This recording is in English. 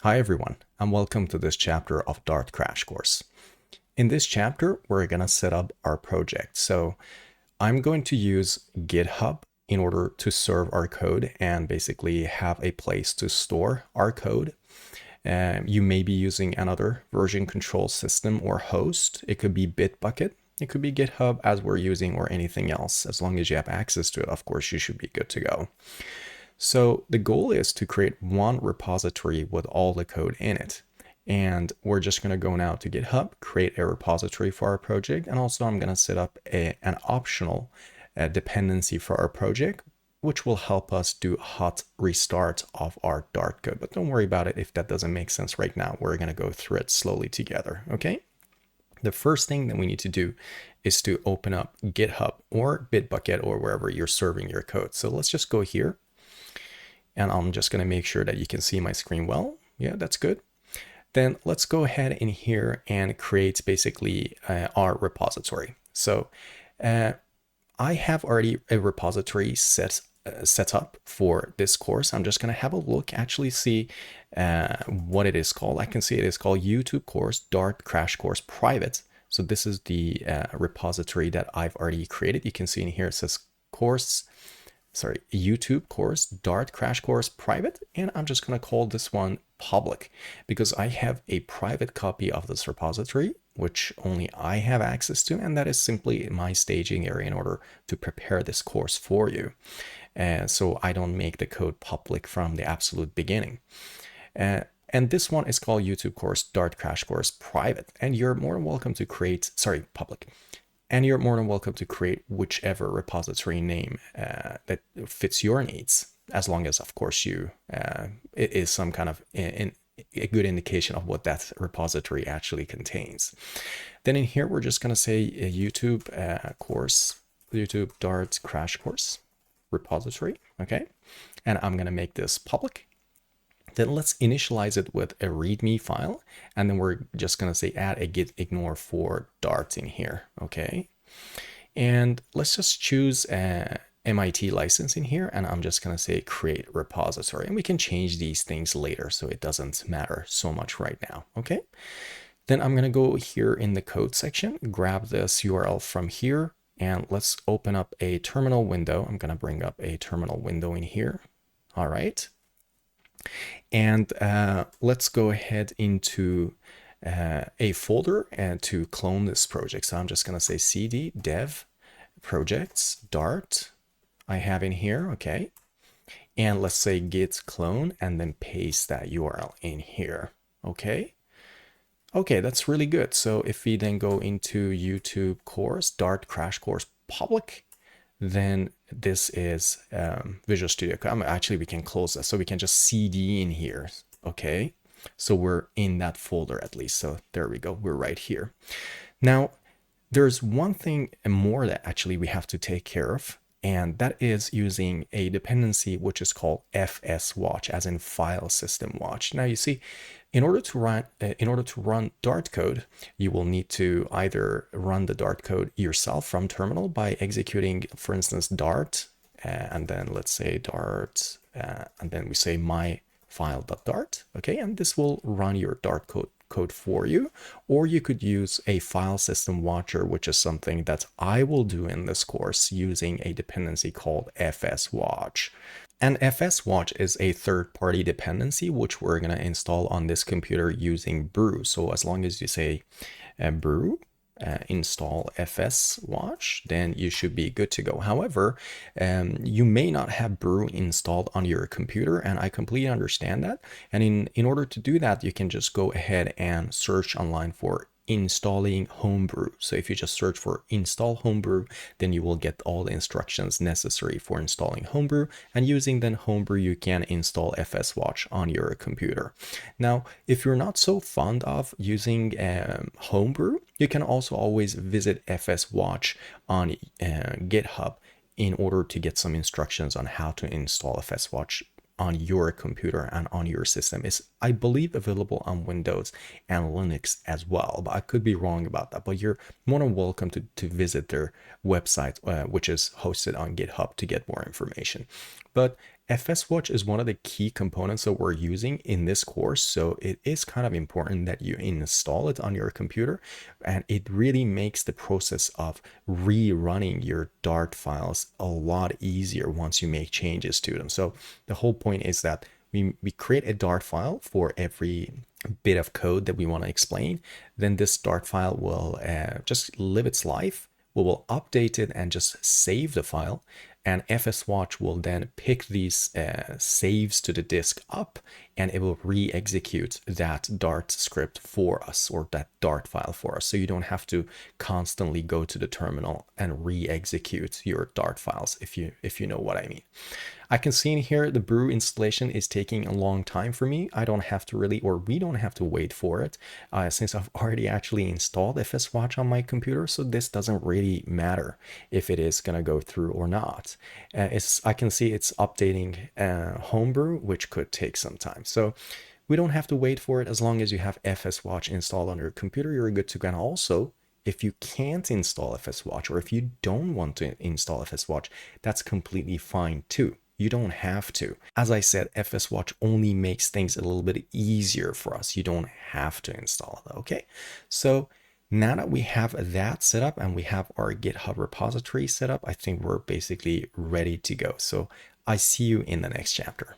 Hi everyone, and welcome to this chapter of Dart Crash Course. In this chapter, we're going to set up our project. So I'm going to use GitHub in order to serve our code and basically have a place to store our code. You may be using another version control system or host. It could be Bitbucket. It could be GitHub as we're using or anything else. As long as you have access to it, of course, you should be good to go. So the goal is to create one repository with all the code in it. And we're just going to go now to GitHub, create a repository for our project. And also I'm going to set up an optional dependency for our project, which will help us do hot restart of our Dart code. But don't worry about it if that doesn't make sense right now. We're going to go through it slowly together, okay? The first thing that we need to do is to open up GitHub or Bitbucket or wherever you're serving your code. So let's just go here. And I'm just going to make sure that you can see my screen well. Yeah, that's good. Then let's go ahead in here and create basically our repository. So I have already a repository set up for this course. I'm just going to have a look, actually see what it is called. I can see it is called YouTube course Dart Crash Course Private. So this is the repository that I've already created. You can see in here it says YouTube course Dart Crash Course Private, and I'm just going to call this one public because I have a private copy of this repository which only I have access to, and that is simply my staging area in order to prepare this course for you. So I don't make the code public from the absolute beginning. And this one is called YouTube course Dart Crash Course Private, and you're more than welcome to create, public. And you're more than welcome to create whichever repository name that fits your needs, as long as, of course, it is some kind of a good indication of what that repository actually contains. Then in here, we're just going to say YouTube course, YouTube Dart Crash Course repository, okay? And I'm going to make this public. Then let's initialize it with a README file. And then we're just going to say add a git ignore for Dart in here. Okay. And let's just choose a MIT license in here. And I'm just going to say create repository. And we can change these things later, so it doesn't matter so much right now. Okay. Then I'm going to go here in the code section, grab this URL from here, and let's open up a terminal window. I'm going to bring up a terminal window in here. All right. And let's go ahead into a folder and to clone this project. So I'm just going to say cd dev projects Dart I have in here. Okay. And let's say git clone and then paste that URL in here. Okay. Okay, that's really good. So if we then go into YouTube course, Dart Crash Course Public, then this is Visual Studio Code. Actually, we can close this, so we can just cd in here. Okay, so we're in that folder at least. So there we go, we're right here. Now, there's one thing more that actually we have to take care of, and that is using a dependency which is called fswatch, as in file system watch. Now you see, in order to run Dart code, you will need to either run the Dart code yourself from terminal by executing, for instance, Dart, and then let's say Dart, and then we say my file.dart. Okay, and this will run your Dart code for you. Or you could use a file system watcher, which is something that I will do in this course using a dependency called fswatch. And fswatch is a third-party dependency which we're going to install on this computer using brew. So as long as you say brew install fswatch, then you should be good to go. However, you may not have brew installed on your computer, and I completely understand that. And in order to do that, you can just go ahead and search online for installing homebrew. So if you just search for install homebrew, then you will get all the instructions necessary for installing homebrew, and using then homebrew you can install fswatch on your computer. Now if you're not so fond of using homebrew, you can also always visit fswatch on GitHub in order to get some instructions on how to install fswatch on your computer and on your system. Is, I believe, available on Windows and Linux as well, but I could be wrong about that. But you're more than welcome to visit their website, which is hosted on GitHub, to get more information. But fswatch is one of the key components that we're using in this course, so it is kind of important that you install it on your computer, and it really makes the process of rerunning your Dart files a lot easier once you make changes to them. So the whole point is that we create a Dart file for every bit of code that we want to explain. Then this Dart file will just live its life. We will update it and just save the file, and fswatch will then pick these saves to the disk up, and it will re-execute that Dart script for us, or that Dart file for us, so you don't have to constantly go to the terminal and re-execute your Dart files, if you know what I mean. I can see in here the brew installation is taking a long time for me. I don't have to really, or we don't have to wait for it, since I've already actually installed fswatch on my computer, so this doesn't really matter if it is going to go through or not. I can see it's updating homebrew, which could take some time. So we don't have to wait for it. As long as you have fswatch installed on your computer, you're good to go. And also, if you can't install fswatch, or if you don't want to install fswatch, that's completely fine too. You don't have to. As I said, fswatch only makes things a little bit easier for us. You don't have to install it, okay? So now that we have that set up and we have our GitHub repository set up, I think we're basically ready to go. So I see you in the next chapter.